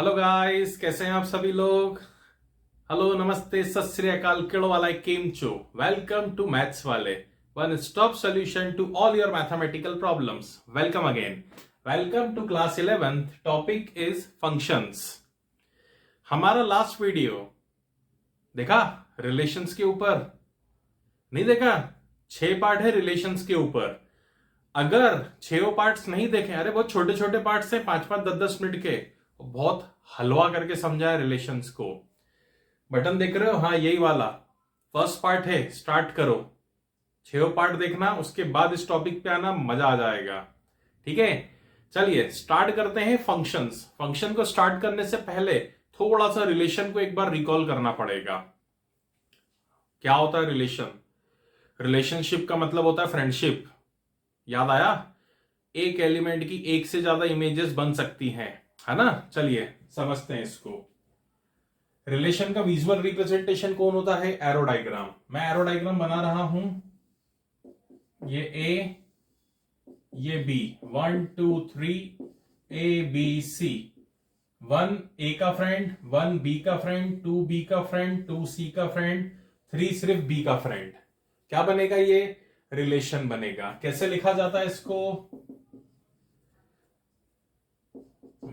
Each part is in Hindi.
हेलो गाइस, कैसे हैं आप सभी लोग। हेलो, नमस्ते, सत श्री अकाल, केड़ो वाला केम चो। वेलकम टू मैथ्स वाले, one stop solution to all your mathematical problems. Welcome again, welcome to class 11th। Topic is functions. हमारा लास्ट वीडियो देखा रिलेशंस के ऊपर? नहीं देखा? 6 पार्ट है रिलेशंस के ऊपर। अगर 6 पार्ट्स नहीं देखे, अरे बहुत छोटे छोटे पार्ट्स हैं, 5-5 10-10 मिनट के, बहुत हलवा करके समझा है रिलेशंस को। बटन देख रहे हो? हाँ, यही वाला फर्स्ट पार्ट है। स्टार्ट करो, 6 पार्ट देखना, उसके बाद इस टॉपिक पे आना, मजा आ जाएगा। ठीक है, चलिए स्टार्ट करते हैं फंक्शंस। फंक्शन को स्टार्ट करने से पहले थोड़ा सा रिलेशन को एक बार रिकॉल करना पड़ेगा। क्या होता है रिलेशन? रिलेशनशिप का मतलब होता है फ्रेंडशिप। याद आया? एक एलिमेंट की एक से ज्यादा इमेजेस बन सकती हैं, है ना। चलिए समझते हैं इसको। रिलेशन का विजुअल रिप्रेजेंटेशन कौन होता है? Arrow diagram. मैं एरो डायग्राम बना रहा हूं। ये ए, ये बी, 1 2 3 ए बी सी। 1 ए का फ्रेंड, 1 बी का फ्रेंड, 2 बी का फ्रेंड, 2 सी का फ्रेंड, 3 सिर्फ बी का फ्रेंड। क्या बनेगा? ये रिलेशन बनेगा। कैसे लिखा जाता है इसको?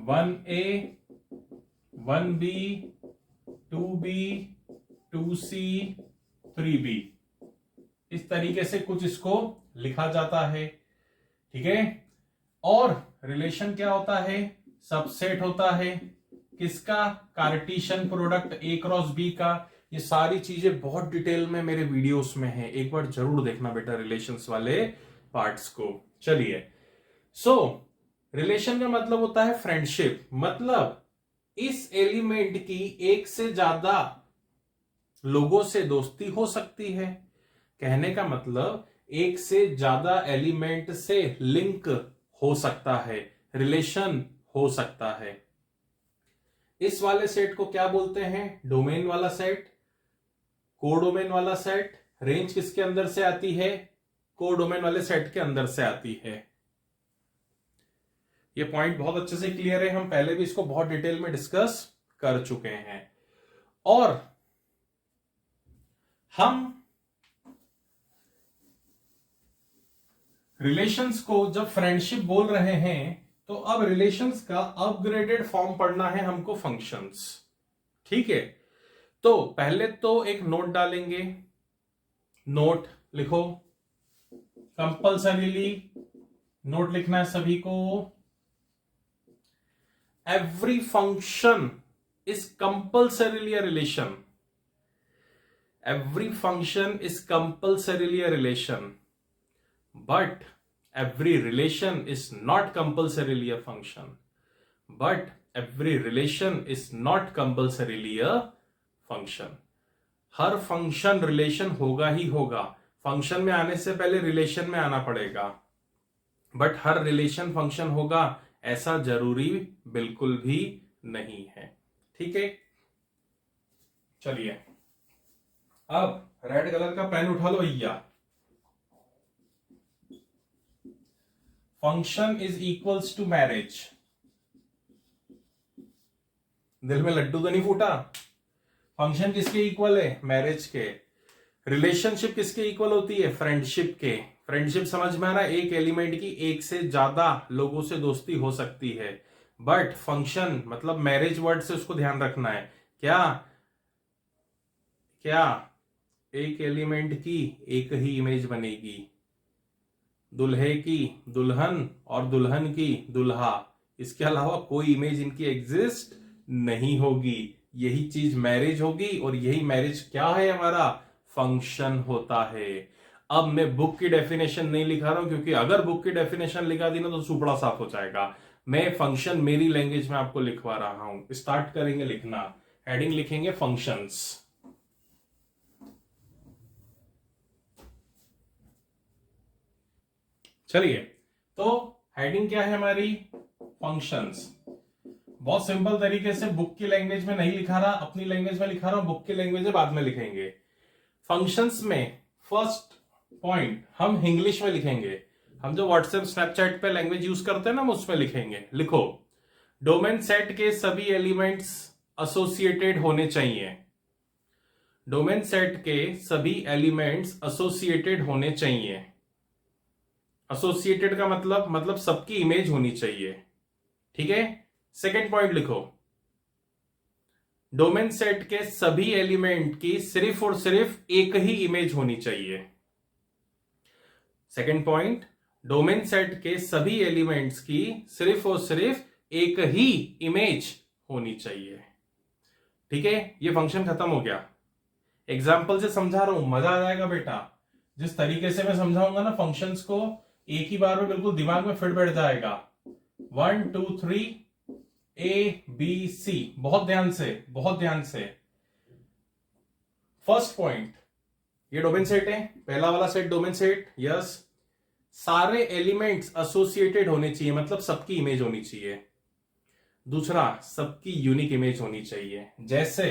1A 1B 2B 2C 3B, इस तरीके से कुछ इसको लिखा जाता है। ठीक है। और रिलेशन क्या होता है? सबसेट होता है। किसका? Cartesian product A cross B का। ये सारी चीजें बहुत डिटेल में मेरे वीडियोस में है, एक बार जरूर देखना बेटा रिलेशंस वाले पार्ट्स को। चलिए, रिलेशन का मतलब होता है फ्रेंडशिप। मतलब इस एलिमेंट की एक से ज्यादा लोगों से दोस्ती हो सकती है। कहने का मतलब एक से ज्यादा एलिमेंट से लिंक हो सकता है, रिलेशन हो सकता है। इस वाले सेट को क्या बोलते हैं? डोमेन वाला सेट, कोडोमेन वाला सेट। रेंज किसके अंदर से आती है? कोडोमेन वाले सेट के अंदर से आती है। ये पॉइंट बहुत अच्छे से क्लियर है, हम पहले भी इसको बहुत डिटेल में डिस्कस कर चुके हैं। और हम रिलेशंस को जब फ्रेंडशिप बोल रहे हैं तो अब रिलेशंस का अपग्रेडेड फॉर्म पढ़ना है हमको, फंक्शंस। ठीक है, तो पहले तो एक नोट डालेंगे। नोट लिखो, कंपल्सरीली नोट लिखना है सभी को। Every function is compulsorily a relation. Every function is compulsorily a relation. But every relation is not compulsorily a function. But every relation is not compulsorily a function. Her function relation होगा ही होगा। फंक्शन में आने से पहले रिलेशन में आना पड़ेगा। बट हर रिलेशन फंक्शन होगा ऐसा जरूरी बिल्कुल भी नहीं है। ठीक है, चलिए अब रेड कलर का पेन उठा लो भैया। Function is equals to marriage. दिल में लड्डू तो नहीं फूटा? फंक्शन किसके इक्वल है? मैरिज के। रिलेशनशिप किसके इक्वल होती है? फ्रेंडशिप के। फ्रेंडशिप समझ में आ रहा है? एक एलिमेंट की एक से ज्यादा लोगों से दोस्ती हो सकती है। बट फंक्शन मतलब मैरिज वर्ड से उसको ध्यान रखना है। क्या क्या एक एलिमेंट की एक ही इमेज बनेगी, दुल्हे की दुल्हन और दुल्हन की दुल्हा। इसके अलावा कोई इमेज इनकी एग्जिस्ट नहीं होगी। यही चीज मैरिज होगी और यही मैरिज क्या है? हमारा फंक्शन होता है। अब मैं बुक की डेफिनेशन नहीं लिखा रहा हूं, क्योंकि अगर बुक की डेफिनेशन लिखा दी ना तो सुपड़ा साफ हो जाएगा। मैं फंक्शन मेरी लैंग्वेज में आपको लिखवा रहा हूं। स्टार्ट करेंगे लिखना। हेडिंग लिखेंगे फंक्शंस। चलिए, तो हेडिंग क्या है हमारी? फंक्शंस। बहुत सिंपल तरीके से, बुक की लैंग्वेज में नहीं लिखा रहा, अपनी लैंग्वेज में लिखा रहा हूं। बुक की लैंग्वेज में बाद में लिखेंगे। फंक्शंस में फर्स्ट पॉइंट हम इंग्लिश में लिखेंगे। हम जो व्हाट्सएप स्नैपचैट पे लैंग्वेज यूज करते हैं ना, हम उसमें लिखेंगे। लिखो, डोमेन सेट के सभी एलिमेंट्स एसोसिएटेड होने चाहिए। डोमेन सेट के सभी एलिमेंट्स एसोसिएटेड होने चाहिए। एसोसिएटेड का मतलब सबकी इमेज होनी चाहिए। ठीक है, सेकेंड पॉइंट लिखो, डोमेन सेट के सभी एलिमेंट की सिर्फ और सिर्फ एक ही इमेज होनी चाहिए। सेकेंड पॉइंट, डोमेन सेट के सभी एलिमेंट्स की सिर्फ और सिर्फ एक ही इमेज होनी चाहिए। ठीक है, ये फंक्शन खत्म हो गया। एग्जाम्पल से समझा रहा हूं, मजा आ जाएगा बेटा। जिस तरीके से मैं समझाऊंगा ना फंक्शंस को, एक ही बार में बिल्कुल दिमाग में फिट बैठ जाएगा। 1 2 3 ABC, बहुत ध्यान से, बहुत ध्यान से। फर्स्ट पॉइंट, ये डोमेन सेट है, पहला वाला सेट डोमेन सेट, यस। सारे एलिमेंट्स एसोसिएटेड होने चाहिए, मतलब सबकी इमेज होनी चाहिए। दूसरा, सबकी यूनिक इमेज होनी चाहिए। जैसे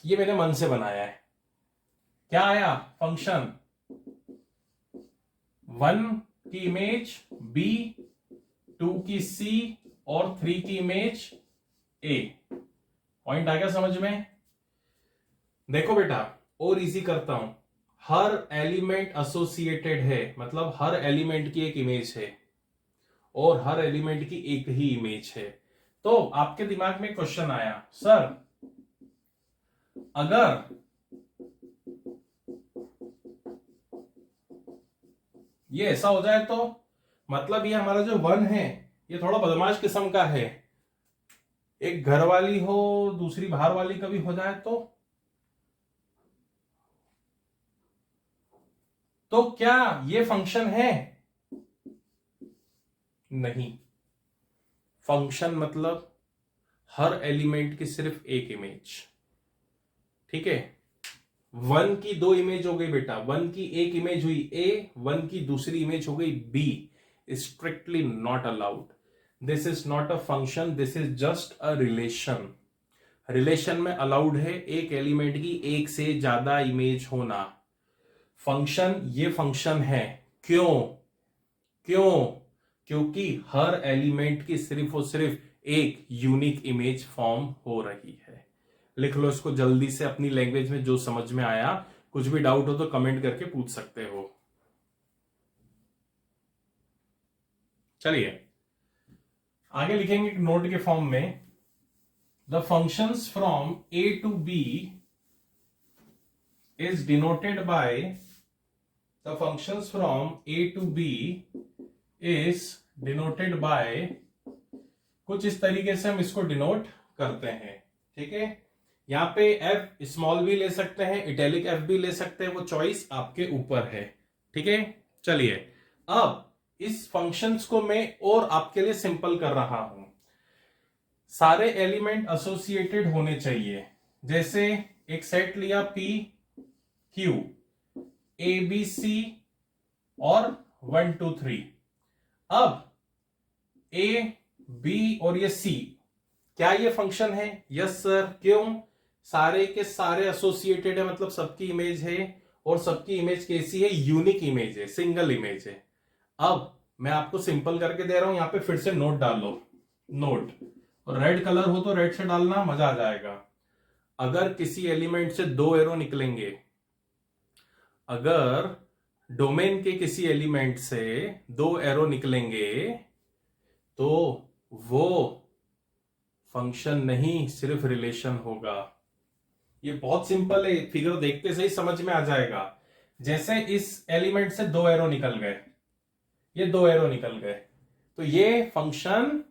ये मैंने मन से बनाया है, क्या आया फंक्शन, 1 की इमेज B, 2 की C और 3 की इमेज A। पॉइंट आ गया समझ में? देखो बेटा, और इजी करता हूं, हर एलिमेंट एसोसिएटेड है, मतलब हर एलिमेंट की एक इमेज है और हर एलिमेंट की एक ही इमेज है। तो आपके दिमाग में क्वेश्चन आया, सर अगर ये ऐसा हो जाए तो, मतलब ये हमारा जो 1 है ये थोड़ा बदमाश किस्म का है, एक घर वाली हो दूसरी बाहर वाली कभी हो जाए तो क्या ये फंक्शन है? नहीं। फंक्शन मतलब हर एलिमेंट की सिर्फ एक इमेज। ठीक है, 1 की 2 इमेज हो गई बेटा, 1 की एक इमेज हुई A, 1 की दूसरी इमेज हो गई B। Strictly not allowed, this is not a function, this is just a relation. Relation में अलाउड है एक एलिमेंट की एक से ज्यादा इमेज होना। फंक्शन ये फंक्शन है, क्यों? क्योंकि हर एलिमेंट की सिर्फ और सिर्फ एक यूनिक इमेज फॉर्म हो रही है। लिख लो इसको जल्दी से अपनी लैंग्वेज में जो समझ में आया। कुछ भी डाउट हो तो कमेंट करके पूछ सकते हो। चलिए आगे लिखेंगे एक नोट के फॉर्म में, the functions from A to B is denoted by, the functions from A to B is denoted by, कुछ इस तरीके से हम इसको डिनोट करते हैं। ठीक है, यहां पे F स्मॉल भी ले सकते हैं, इटैलिक F भी ले सकते हैं, वो चॉइस आपके ऊपर है। ठीक है, चलिए अब इस फंक्शंस को मैं और आपके लिए सिंपल कर रहा हूं। सारे एलिमेंट एसोसिएटेड होने चाहिए। जैसे एक सेट लिया P Q A B C और 1 2 3। अब A B और ये C, क्या ये फंक्शन है? Yes sir. क्यों? सारे के सारे एसोसिएटेड है, मतलब सबकी इमेज है, और सबकी इमेज कैसी है? यूनिक इमेज है, सिंगल इमेज है। अब मैं आपको सिंपल करके दे रहा हूं, यहां पे फिर से नोट डाल लो, नोट, और रेड कलर हो तो रेड से डालना, मजा आ जाएगा। अगर किसी एलिमेंट से 2 एरो निकलेंगे, अगर डोमेन के किसी एलिमेंट से 2 एरो निकलेंगे तो वो फंक्शन नहीं, सिर्फ रिलेशन होगा। ये बहुत सिंपल है, फिगर देखते से ही समझ में आ जाएगा। जैसे इस एलिमेंट से 2 एरो निकल गए, ये 2 एरो निकल गए, तो ये फंक्शन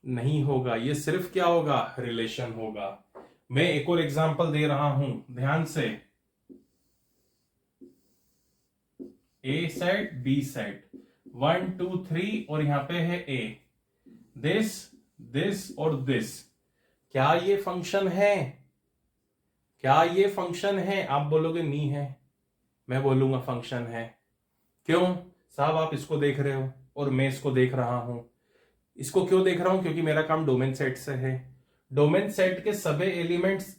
नहीं होगा, ये सिर्फ क्या होगा? रिलेशन होगा। मैं एक और एग्जांपल दे रहा हूं, ध्यान से। A सेट B सेट 1 2 3 और यहां पे है A, दिस और दिस, क्या ये फंक्शन है? क्या ये फंक्शन है? आप बोलोगे नहीं है, मैं बोलूंगा फंक्शन है। क्यों साहब? आप इसको देख रहे हो और मैं इसको देख रहा हूं। इसको क्यों देख रहा हूं? क्योंकि मेरा काम डोमेन सेट से है। डोमेन सेट के सभी एलिमेंट्स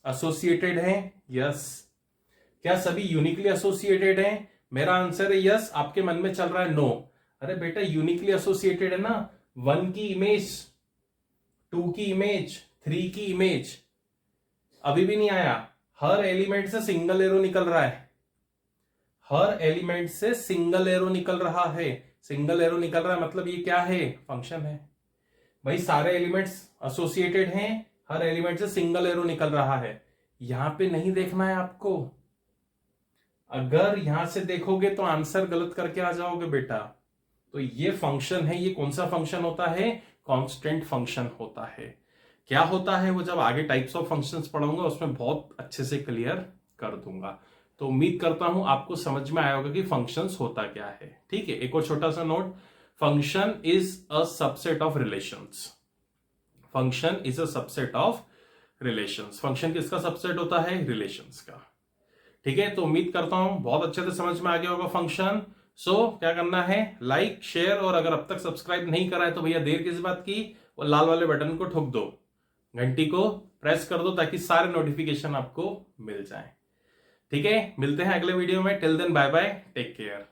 एसोसिएटेड हैं, यस। क्या सभी यूनिकली एसोसिएटेड हैं? मेरा आंसर है यस। आपके मन में चल रहा है नो। अरे बेटा यूनिकली एसोसिएटेड है ना, 1 की इमेज, 2 की इमेज, 3 की इमेज, अभी भी नहीं आया। हर एलिमेंट से सिंगल एरो निकल रहा है, हर एलिमेंट से सिंगल एरो निकल रहा है। सिंगल एरो निकल रहा है मतलब ये क्या है, फंक्शन है भाई। सारे एलिमेंट्स एसोसिएटेड हैं, हर एलिमेंट से सिंगल एरो निकल रहा है। यहां पे नहीं देखना है आपको, अगर यहां से देखोगे तो आंसर गलत करके आ जाओगे बेटा। तो ये फंक्शन है, ये कौन सा फंक्शन होता है, कांस्टेंट फंक्शन होता है। क्या होता है वो जब आगे टाइप्स ऑफ फंक्शंस पढ़ूंगा उसमें बहुत अच्छे से क्लियर कर दूंगा। तो उम्मीद करता हूं आपको समझ में आया होगा कि फंक्शंस होता क्या है। ठीक है, एक और छोटा सा note, function is a subset of relations. Function is a subset of relations. Function किसका सबसेट होता है, रिलेशंस का। ठीक है, तो उम्मीद करता हूं बहुत अच्छे से समझ में आ गया होगा फंक्शन। सो क्या करना है, लाइक शेयर, और अगर अब तक सब्सक्राइब नहीं करा है तो भैया देर किस बात की, वो लाल वाले बटन को ठोक दो, घंटी को प्रेस कर दो ताकि सारे नोटिफिकेशन आपको मिल जाए। ठीक है, मिलते हैं अगले वीडियो में। Till then bye bye, take care.